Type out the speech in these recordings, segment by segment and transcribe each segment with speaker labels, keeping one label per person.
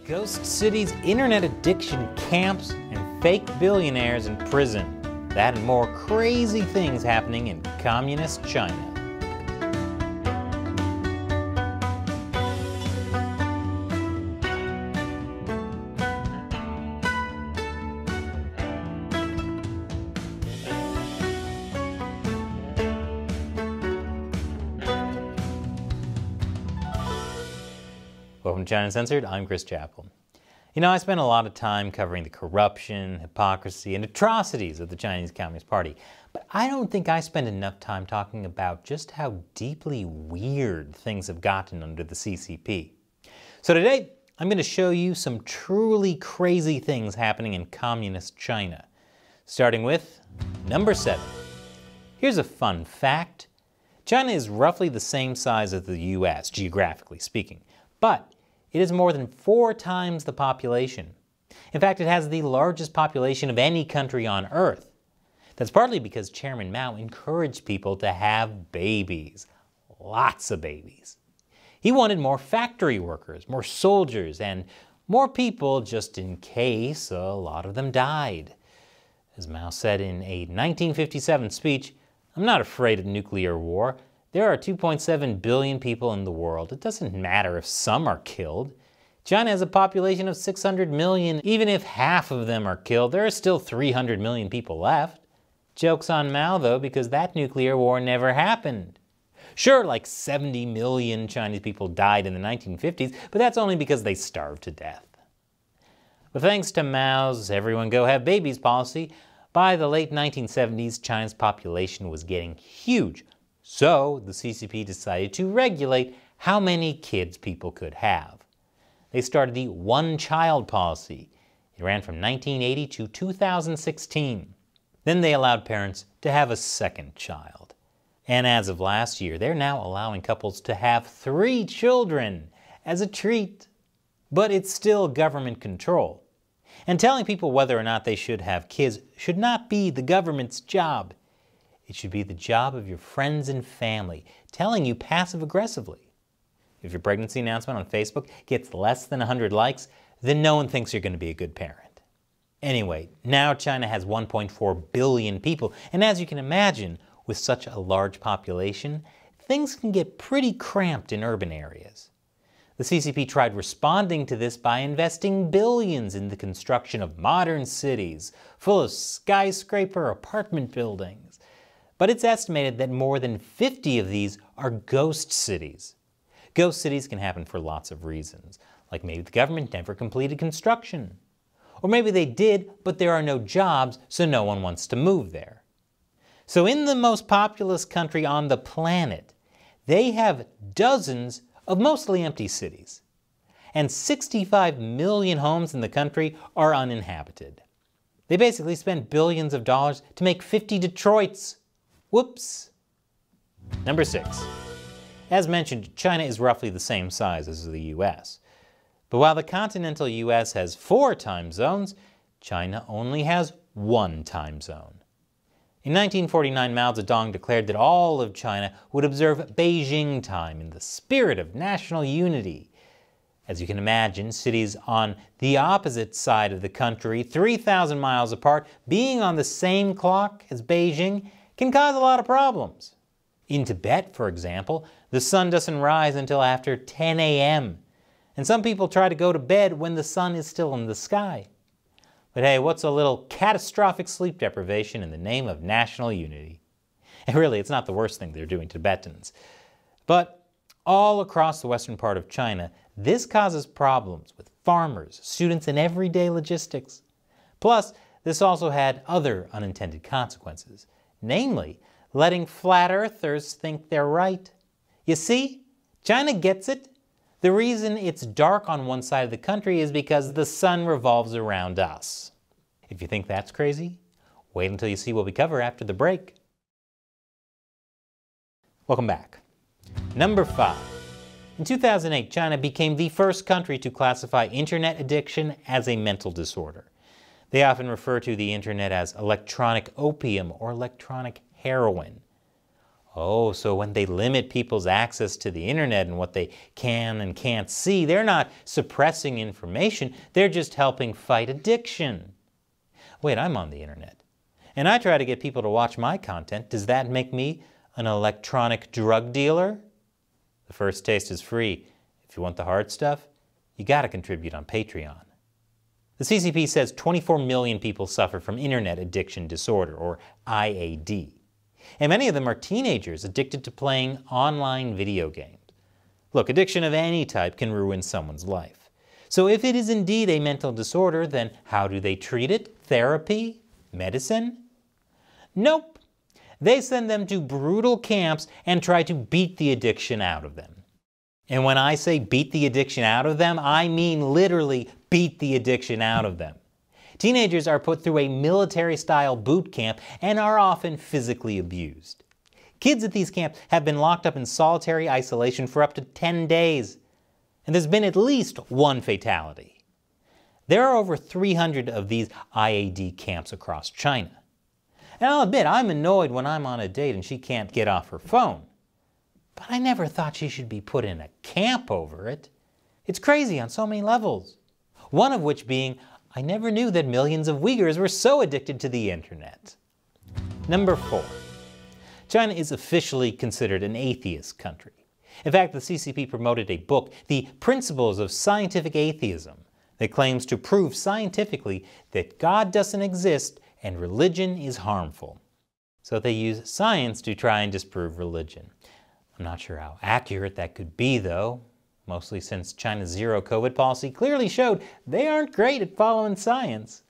Speaker 1: Ghost cities, internet addiction camps, and fake billionaires in prison. That and more crazy things happening in communist China. Welcome to China Uncensored, I'm Chris Chappell. You know, I spent a lot of time covering the corruption, hypocrisy, and atrocities of the Chinese Communist Party, but I don't think I spend enough time talking about just how deeply weird things have gotten under the CCP. So today, I'm going to show you some truly crazy things happening in communist China. Starting with number 7. Here's a fun fact. China is roughly the same size as the US, geographically speaking, but it is more than 4 times the population. In fact, it has the largest population of any country on Earth. That's partly because Chairman Mao encouraged people to have babies. Lots of babies. He wanted more factory workers, more soldiers, and more people just in case a lot of them died. As Mao said in a 1957 speech, "I'm not afraid of nuclear war. There are 2.7 billion people in the world. It doesn't matter if some are killed. China has a population of 600 million. Even if half of them are killed, there are still 300 million people left." Joke's on Mao, though, because that nuclear war never happened. Sure, like 70 million Chinese people died in the 1950s, but that's only because they starved to death. But thanks to Mao's "everyone go have babies" policy, by the late 1970s, China's population was getting huge. So the CCP decided to regulate how many kids people could have. They started the one-child policy. It ran from 1980 to 2016. Then they allowed parents to have a second child. And as of last year, they're now allowing couples to have 3 children as a treat. But it's still government control. And telling people whether or not they should have kids should not be the government's job. It should be the job of your friends and family, telling you passive-aggressively. If your pregnancy announcement on Facebook gets less than 100 likes, then no one thinks you're going to be a good parent. Anyway, now China has 1.4 billion people, and as you can imagine, with such a large population, things can get pretty cramped in urban areas. The CCP tried responding to this by investing billions in the construction of modern cities, full of skyscraper apartment buildings. But it's estimated that more than 50 of these are ghost cities. Ghost cities can happen for lots of reasons, like maybe the government never completed construction. Or maybe they did, but there are no jobs, so no one wants to move there. So in the most populous country on the planet, they have dozens of mostly empty cities. And 65 million homes in the country are uninhabited. They basically spend billions of dollars to make 50 Detroits. Whoops. Number 6. As mentioned, China is roughly the same size as the US. But while the continental US has 4 time zones, China only has 1 time zone. In 1949, Mao Zedong declared that all of China would observe Beijing time in the spirit of national unity. As you can imagine, cities on the opposite side of the country, 3,000 miles apart, being on the same clock as Beijing can cause a lot of problems. In Tibet, for example, the sun doesn't rise until after 10 a.m. And some people try to go to bed when the sun is still in the sky. But hey, what's a little catastrophic sleep deprivation in the name of national unity? And really, it's not the worst thing they're doing to Tibetans. But all across the western part of China, this causes problems with farmers, students, and everyday logistics. Plus, this also had other unintended consequences. Namely, letting flat earthers think they're right. You see, China gets it. The reason it's dark on one side of the country is because the sun revolves around us. If you think that's crazy, wait until you see what we cover after the break. Welcome back. Number 5. In 2008, China became the first country to classify internet addiction as a mental disorder. They often refer to the internet as electronic opium or electronic heroin. Oh, so when they limit people's access to the internet and what they can and can't see, they're not suppressing information, they're just helping fight addiction. Wait, I'm on the internet, and I try to get people to watch my content. Does that make me an electronic drug dealer? The first taste is free. If you want the hard stuff, you gotta contribute on Patreon. The CCP says 24 million people suffer from internet addiction disorder, or IAD. And many of them are teenagers addicted to playing online video games. Look, addiction of any type can ruin someone's life. So if it is indeed a mental disorder, then how do they treat it? Therapy? Medicine? Nope. They send them to brutal camps and try to beat the addiction out of them. And when I say beat the addiction out of them, I mean literally beat the addiction out of them. Teenagers are put through a military-style boot camp and are often physically abused. Kids at these camps have been locked up in solitary isolation for up to 10 days, and there's been at least one fatality. There are over 300 of these IAD camps across China. And I'll admit, I'm annoyed when I'm on a date and she can't get off her phone. But I never thought she should be put in a camp over it. It's crazy on so many levels. One of which being, I never knew that millions of Uyghurs were so addicted to the internet. Number 4. China is officially considered an atheist country. In fact, the CCP promoted a book, The Principles of Scientific Atheism, that claims to prove scientifically that God doesn't exist and religion is harmful. So they use science to try and disprove religion. I'm not sure how accurate that could be, though, mostly since China's zero COVID policy clearly showed they aren't great at following science.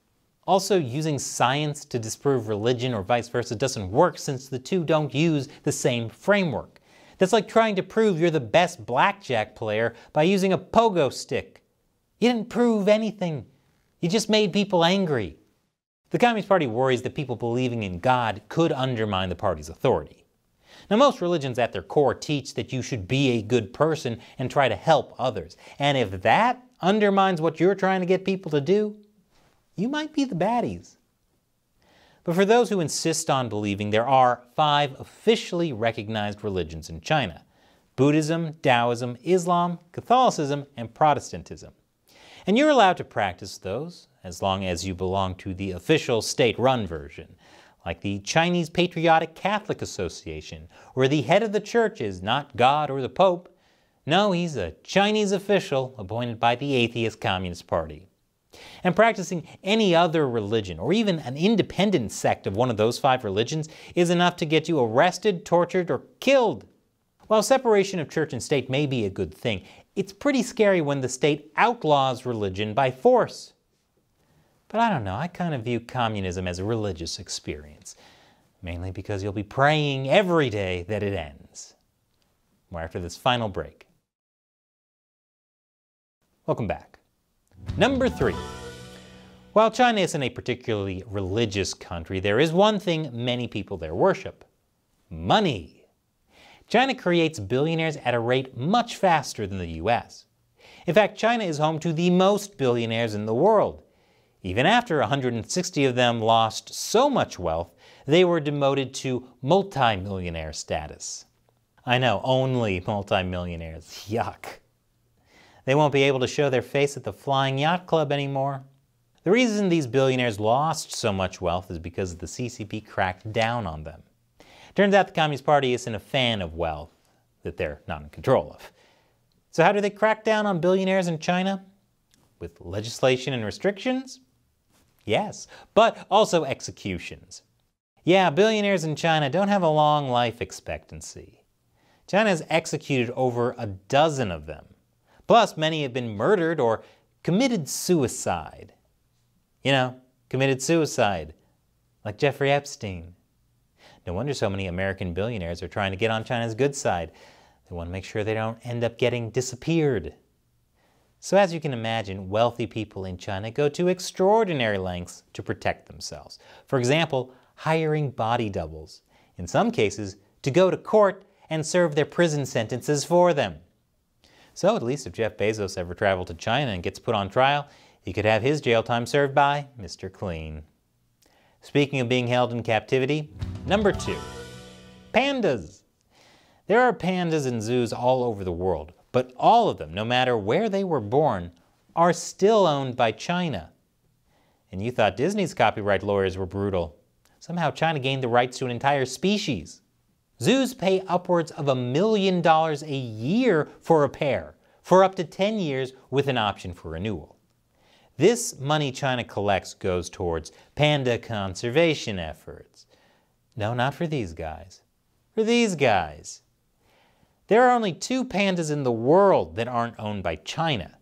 Speaker 1: Also, using science to disprove religion or vice versa doesn't work since the two don't use the same framework. That's like trying to prove you're the best blackjack player by using a pogo stick. You didn't prove anything. You just made people angry. The Communist Party worries that people believing in God could undermine the party's authority. Now, most religions at their core teach that you should be a good person and try to help others. And if that undermines what you're trying to get people to do, you might be the baddies. But for those who insist on believing, there are 5 officially recognized religions in China: Buddhism, Taoism, Islam, Catholicism, and Protestantism. And you're allowed to practice those as long as you belong to the official state-run version, like the Chinese Patriotic Catholic Association, where the head of the church is not God or the Pope. No, he's a Chinese official appointed by the atheist Communist Party. And practicing any other religion, or even an independent sect of one of those 5 religions, is enough to get you arrested, tortured, or killed. While separation of church and state may be a good thing, it's pretty scary when the state outlaws religion by force. But I don't know, I kind of view communism as a religious experience, mainly because you'll be praying every day that it ends. More after this final break. Welcome back. Number 3. While China isn't a particularly religious country, there is one thing many people there worship: money. China creates billionaires at a rate much faster than the US. In fact, China is home to the most billionaires in the world. Even after 160 of them lost so much wealth, they were demoted to multi-millionaire status. I know, only multi-millionaires. Yuck. They won't be able to show their face at the Flying Yacht Club anymore. The reason these billionaires lost so much wealth is because the CCP cracked down on them. Turns out the Communist Party isn't a fan of wealth that they're not in control of. So how do they crack down on billionaires in China? With legislation and restrictions? Yes, but also executions. Yeah, billionaires in China don't have a long life expectancy. China has executed over a dozen of them. Plus, many have been murdered or committed suicide. You know, committed suicide, like Jeffrey Epstein. No wonder so many American billionaires are trying to get on China's good side. They want to make sure they don't end up getting disappeared. So as you can imagine, wealthy people in China go to extraordinary lengths to protect themselves. For example, hiring body doubles. In some cases, to go to court and serve their prison sentences for them. So at least if Jeff Bezos ever traveled to China and gets put on trial, he could have his jail time served by Mr. Clean. Speaking of being held in captivity, number 2. Pandas. There are pandas in zoos all over the world, but all of them, no matter where they were born, are still owned by China. And you thought Disney's copyright lawyers were brutal. Somehow China gained the rights to an entire species. Zoos pay upwards of $1 million a year for a pair, for up to 10 years with an option for renewal. This money China collects goes towards panda conservation efforts. No, not for these guys. For these guys. There are only 2 pandas in the world that aren't owned by China,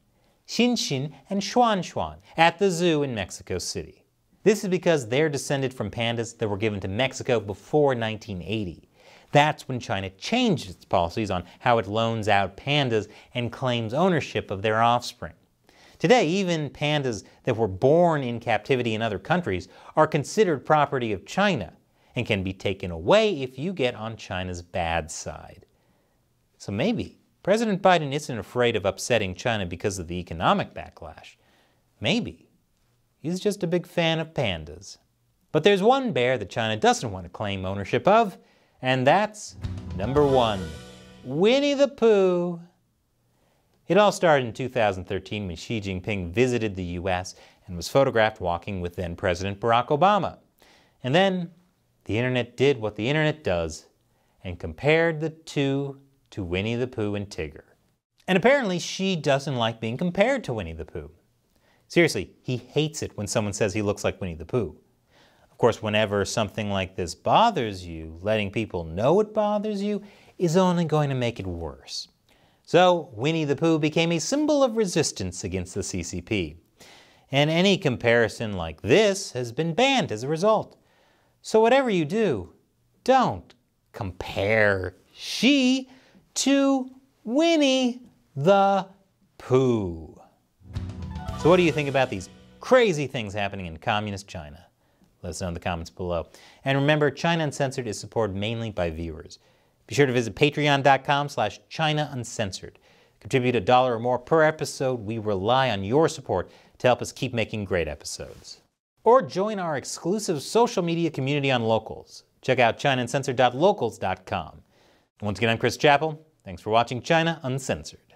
Speaker 1: Xinxin and Xuanshuan, at the zoo in Mexico City. This is because they're descended from pandas that were given to Mexico before 1980. That's when China changed its policies on how it loans out pandas and claims ownership of their offspring. Today, even pandas that were born in captivity in other countries are considered property of China and can be taken away if you get on China's bad side. So maybe President Biden isn't afraid of upsetting China because of the economic backlash. Maybe he's just a big fan of pandas. But there's one bear that China doesn't want to claim ownership of, and that's number 1, Winnie the Pooh. It all started in 2013 when Xi Jinping visited the US and was photographed walking with then President Barack Obama. And then the internet did what the internet does and compared the two to Winnie the Pooh and Tigger. And apparently Xi doesn't like being compared to Winnie the Pooh. Seriously, he hates it when someone says he looks like Winnie the Pooh. Of course, whenever something like this bothers you, letting people know it bothers you is only going to make it worse. So Winnie the Pooh became a symbol of resistance against the CCP. And any comparison like this has been banned as a result. So whatever you do, don't compare Xi to Winnie the Pooh. So what do you think about these crazy things happening in communist China? Let us know in the comments below. And remember, China Uncensored is supported mainly by viewers. Be sure to visit patreon.com/China Uncensored. Contribute $1 or more per episode. We rely on your support to help us keep making great episodes. Or join our exclusive social media community on Locals. Check out ChinaUncensored.locals.com. Once again, I'm Chris Chappell. Thanks for watching China Uncensored.